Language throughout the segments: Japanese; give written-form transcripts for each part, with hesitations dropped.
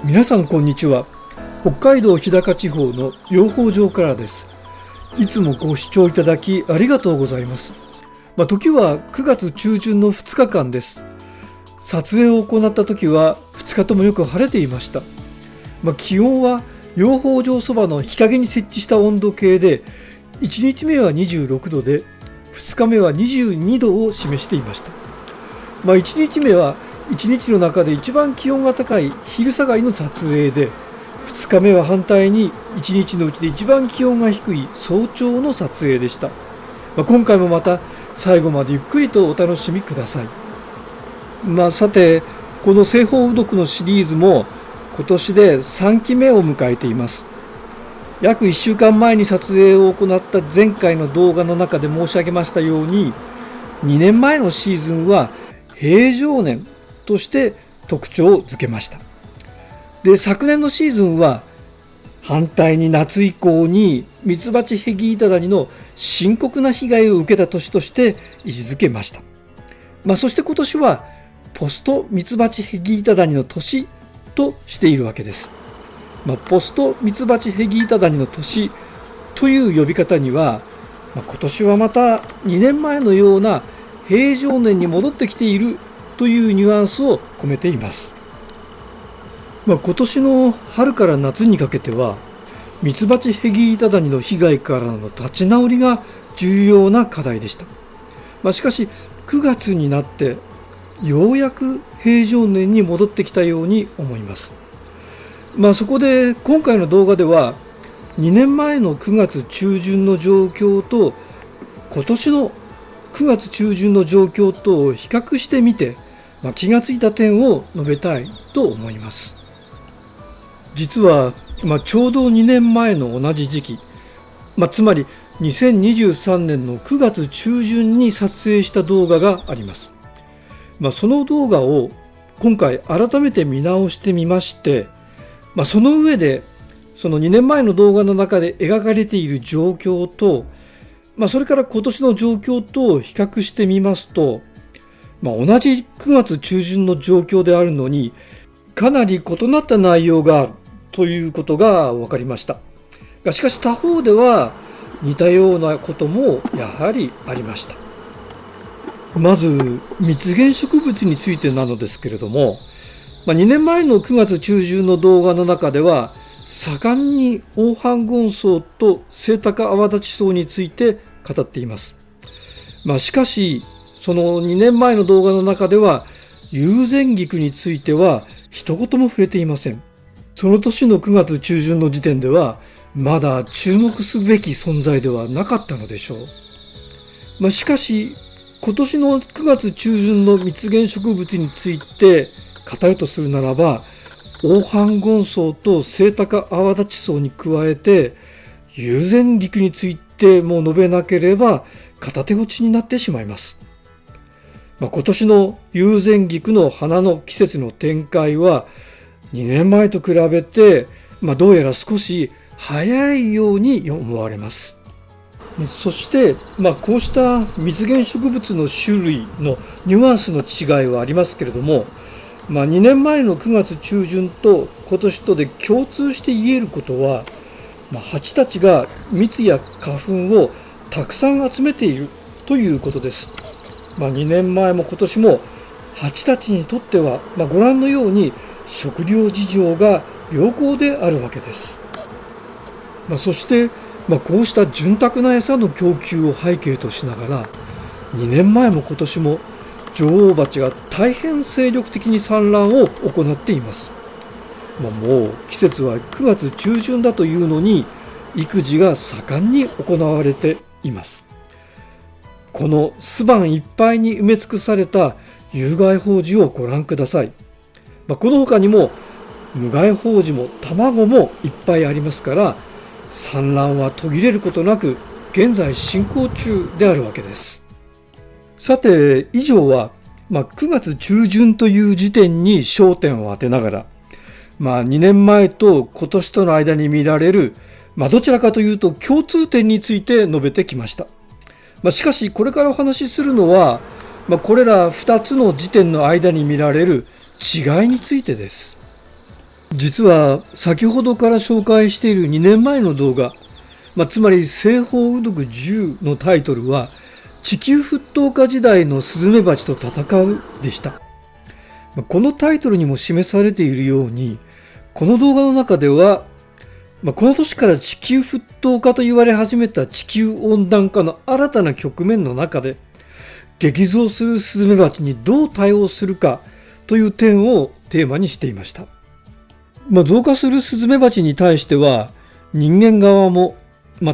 皆さんこんにちは。北海道日高地方の養蜂場からです。いつもご視聴いただきありがとうございます。時は9月中旬の2日間です。撮影を行った時は2日ともよく晴れていました。気温は養蜂場そばの日陰に設置した温度計で1日目は26度で2日目は22度を示していました。1日目は1日の中で一番気温が高い昼下がりの撮影で、2日目は反対に1日のうちで一番気温が低い早朝の撮影でした。今回もまた最後までゆっくりとお楽しみください。さて、この製法うどくのシリーズも今年で3期目を迎えています。約1週間前に撮影を行った前回の動画の中で申し上げましたように、2年前のシーズンは平常年として特徴をつけました。で、昨年のシーズンは反対に夏以降にミツバチヘギイタダニの深刻な被害を受けた年として位置づけました。そして今年はポストミツバチヘギイタダニの年としているわけです。ポストミツバチヘギイタダニの年という呼び方には、今年はまた2年前のような平常年に戻ってきているというニュアンスを込めています。今年の春から夏にかけてはミツバチヘギイタダニの被害からの立ち直りが重要な課題でした。しかし9月になってようやく平常年に戻ってきたように思います。そこで今回の動画では2年前の9月中旬の状況と今年の9月中旬の状況とを比較してみて、気がついた点を述べたいと思います。実は、ちょうど2年前の同じ時期、つまり2023年の9月中旬に撮影した動画があります。その動画を今回改めて見直してみまして、その上でその2年前の動画の中で描かれている状況と、それから今年の状況とを比較してみますと、同じ9月中旬の状況であるのにかなり異なった内容があるということが分かりました。しかし他方では似たようなこともやはりありました。まず蜜源植物についてなのですけれども、2年前の9月中旬の動画の中では盛んにオオハンゴンソウとセイタカアワダチソウについて語っています。しかしその2年前の動画の中では友禅菊については一言も触れていません。その年の9月中旬の時点ではまだ注目すべき存在ではなかったのでしょう。しかし今年の9月中旬の蜜源植物について語るとするならば、オオハンゴンソウとセイタカアワダチソウに加えて友禅菊についても述べなければ片手落ちになってしまいます。今年の友禅菊の花の季節の展開は2年前と比べて、どうやら少し早いように思われます。そして、こうした蜜源植物の種類のニュアンスの違いはありますけれども、2年前の9月中旬と今年とで共通して言えることは、蜂たちが蜜や花粉をたくさん集めているということです。2年前も今年も蜂たちにとっては、ご覧のように食料事情が良好であるわけです。そして、こうした潤沢な餌の供給を背景としながら2年前も今年も女王蜂が大変精力的に産卵を行っています。もう季節は9月中旬だというのに育児が盛んに行われています。この巣板いっぱいに埋め尽くされた有害胞子をご覧ください。この他にも無害胞子も卵もいっぱいありますから、産卵は途切れることなく現在進行中であるわけです。さて、以上は、9月中旬という時点に焦点を当てながら、2年前と今年との間に見られる、どちらかというと共通点について述べてきました。しかしこれからお話しするのは、これら2つの時点の間に見られる違いについてです。実は先ほどから紹介している2年前の動画、つまり西方ウドグ10のタイトルは地球沸騰化時代のスズメバチと戦うでした。このタイトルにも示されているように、この動画の中では、この年から地球沸騰化と言われ始めた地球温暖化の新たな局面の中で、激増するスズメバチにどう対応するかという点をテーマにしていました。増加するスズメバチに対しては、人間側も、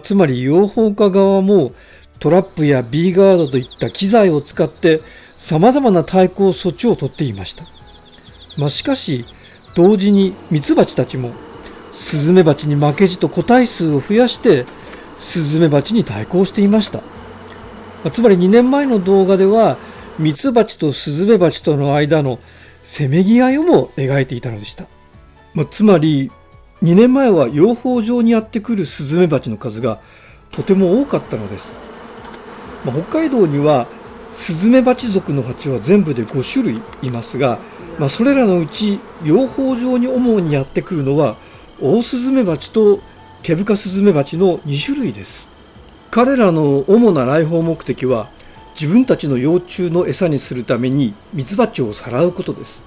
つまり養蜂家側もトラップやビーガードといった機材を使って様々な対抗措置をとっていました。しかし同時にミツバチたちもスズメバチに負けじと個体数を増やしてスズメバチに対抗していました。つまり2年前の動画ではミツバチとスズメバチとの間のせめぎ合いをも描いていたのでした。つまり2年前は養蜂場にやってくるスズメバチの数がとても多かったのです。北海道にはスズメバチ属の蜂は全部で5種類いますが、それらのうち養蜂場に主にやってくるのはオオスズメバチとケブカスズメバチの2種類です。彼らの主な来訪目的は自分たちの幼虫の餌にするためにミツバチをさらうことです。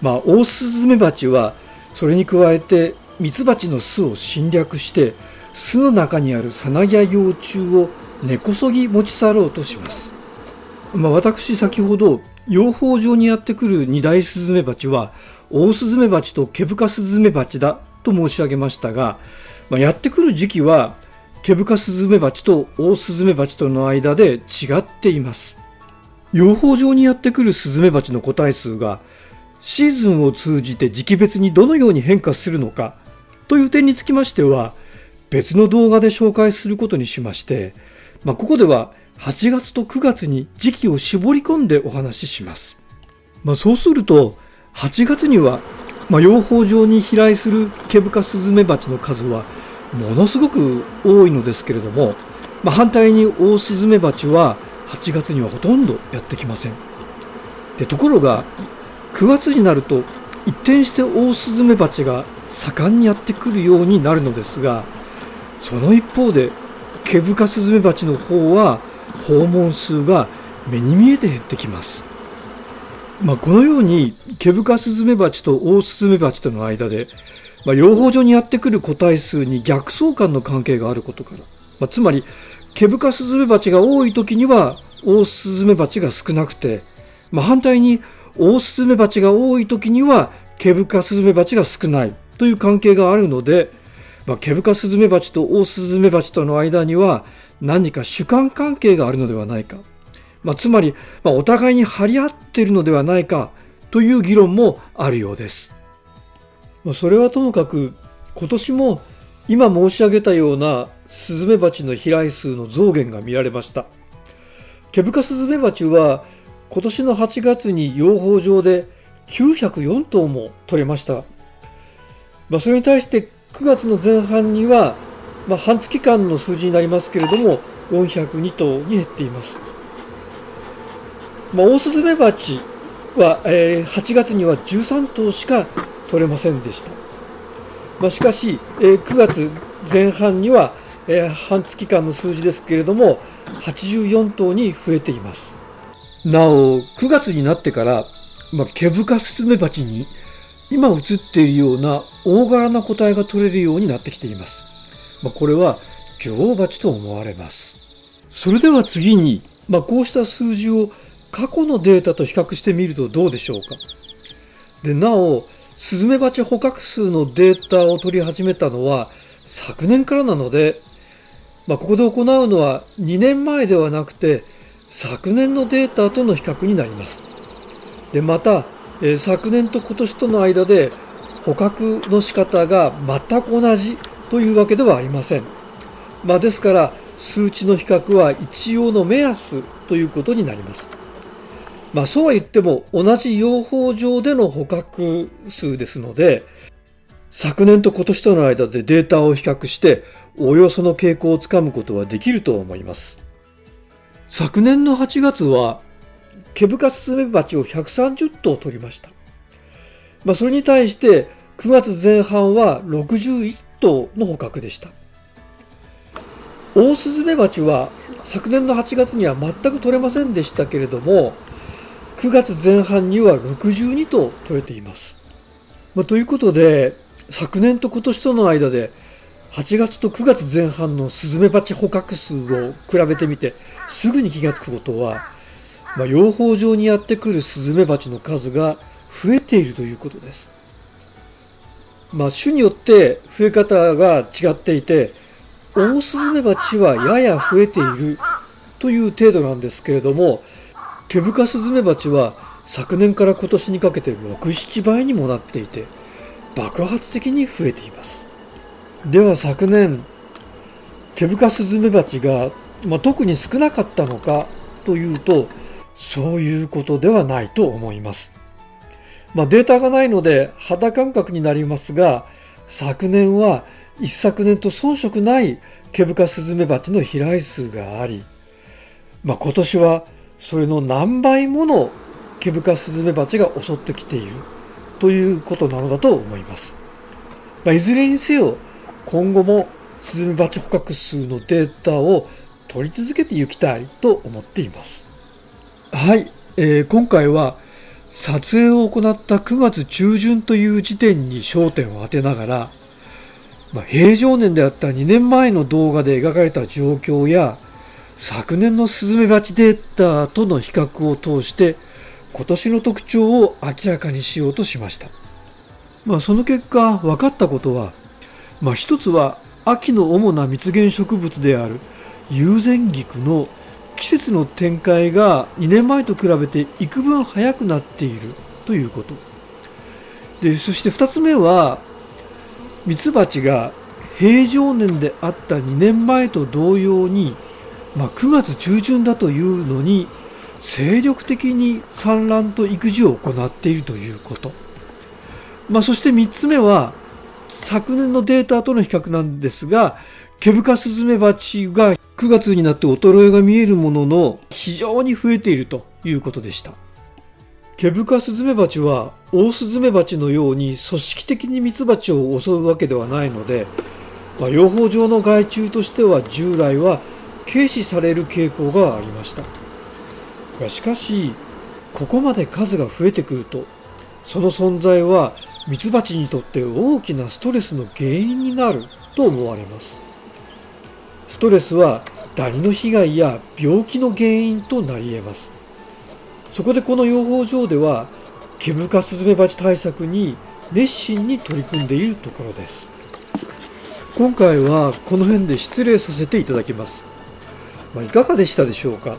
オオスズメバチはそれに加えてミツバチの巣を侵略して巣の中にあるサナギや幼虫を根こそぎ持ち去ろうとします。私先ほど養蜂場にやってくる二大スズメバチはオオスズメバチとケブカスズメバチだと申し上げましたが、やってくる時期はケブカスズメバチとオオスズメバチとの間で違っています。養蜂場にやってくるスズメバチの個体数がシーズンを通じて時期別にどのように変化するのかという点につきましては別の動画で紹介することにしまして、ここでは8月と9月に時期を絞り込んでお話しします。そうすると8月には、養蜂場に飛来するケブカスズメバチの数はものすごく多いのですけれども、反対にオオスズメバチは8月にはほとんどやってきません。ところが9月になると一転してオオスズメバチが盛んにやってくるようになるのですが、その一方でケブカスズメバチの方は訪問数が目に見えて減ってきます。このようにケブカスズメバチとオオスズメバチとの間で、養蜂場にやってくる個体数に逆相関の関係があることから、つまりケブカスズメバチが多い時にはオオスズメバチが少なくて、反対にオオスズメバチが多い時にはケブカスズメバチが少ないという関係があるので、ケブカスズメバチとオオスズメバチとの間には何か主観関係があるのではないか、つまり、お互いに張り合っているのではないかという議論もあるようです。それはともかく今年も今申し上げたようなスズメバチの飛来数の増減が見られました。ケブカスズメバチは今年の8月に養蜂場で904頭も取れました。それに対して9月の前半には、半月間の数字になりますけれども402頭に減っています。オオスズメバチは、8月には13頭しか取れませんでした。しかし、9月前半には、半月間の数字ですけれども84頭に増えています。なお9月になってから、ケブカスズメバチに今映っているような大柄な個体が取れるようになってきています。これは女王蜂と思われます。それでは次に、こうした数字を過去のデータと比較してみるとどうでしょうか。なおスズメバチ捕獲数のデータを取り始めたのは昨年からなので、ここで行うのは2年前ではなくて昨年のデータとの比較になります。また、昨年と今年との間で捕獲の仕方が全く同じというわけではありません。ですから数値の比較は一応の目安ということになります。そうは言っても同じ養蜂場での捕獲数ですので、昨年と今年との間でデータを比較しておおよその傾向をつかむことはできると思います。昨年の8月はケブカスズメバチを130頭取りました。それに対して9月前半は61頭の捕獲でした。オオスズメバチは昨年の8月には全く取れませんでしたけれども、9月前半には62頭取れています。ということで、昨年と今年との間で8月と9月前半のスズメバチ捕獲数を比べてみてすぐに気がつくことは、養蜂場にやってくるスズメバチの数が増えているということです。種によって増え方が違っていて、オオスズメバチはやや増えているという程度なんですけれども、ケブカスズメバチは昨年から今年にかけて6、7倍にもなっていて、爆発的に増えています。では昨年、ケブカスズメバチが、特に少なかったのかというと、そういうことではないと思います。データがないので肌感覚になりますが、昨年は一昨年と遜色ないケブカスズメバチの飛来数があり、今年はそれの何倍ものケブカスズメバチが襲ってきているということなのだと思います。いずれにせよ今後もスズメバチ捕獲数のデータを取り続けていきたいと思っています。はい、今回は撮影を行った9月中旬という時点に焦点を当てながら、平常年であった2年前の動画で描かれた状況や昨年のスズメバチデータとの比較を通して今年の特徴を明らかにしようとしました。その結果分かったことは、一つは秋の主な蜜源植物であるユウゼンギクの季節の展開が2年前と比べて幾分早くなっているということで、そして2つ目はミツバチが平常年であった2年前と同様に、9月中旬だというのに精力的に産卵と育児を行っているということ、そして3つ目は昨年のデータとの比較なんですが、ケブカスズメバチが9月になって衰えが見えるものの非常に増えているということでした。ケブカスズメバチはオオスズメバチのように組織的にミツバチを襲うわけではないので、養蜂場の害虫としては従来は軽視される傾向がありました。しかしここまで数が増えてくると、その存在はミツバチにとって大きなストレスの原因になると思われます。ストレスはダニの被害や病気の原因となり得ます。そこでこの養蜂場ではケブカスズメバチ対策に熱心に取り組んでいるところです。今回はこの辺で失礼させていただきます。いかがでしたでしょうか。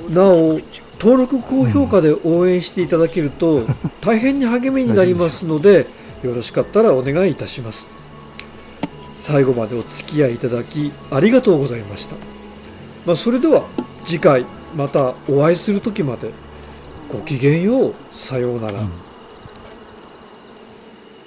なお登録高評価で応援していただけると大変に励みになりますので、よろしかったらお願いいたします。最後までお付き合いいただきありがとうございました。それでは次回またお会いする時までごきげんよう。さようなら。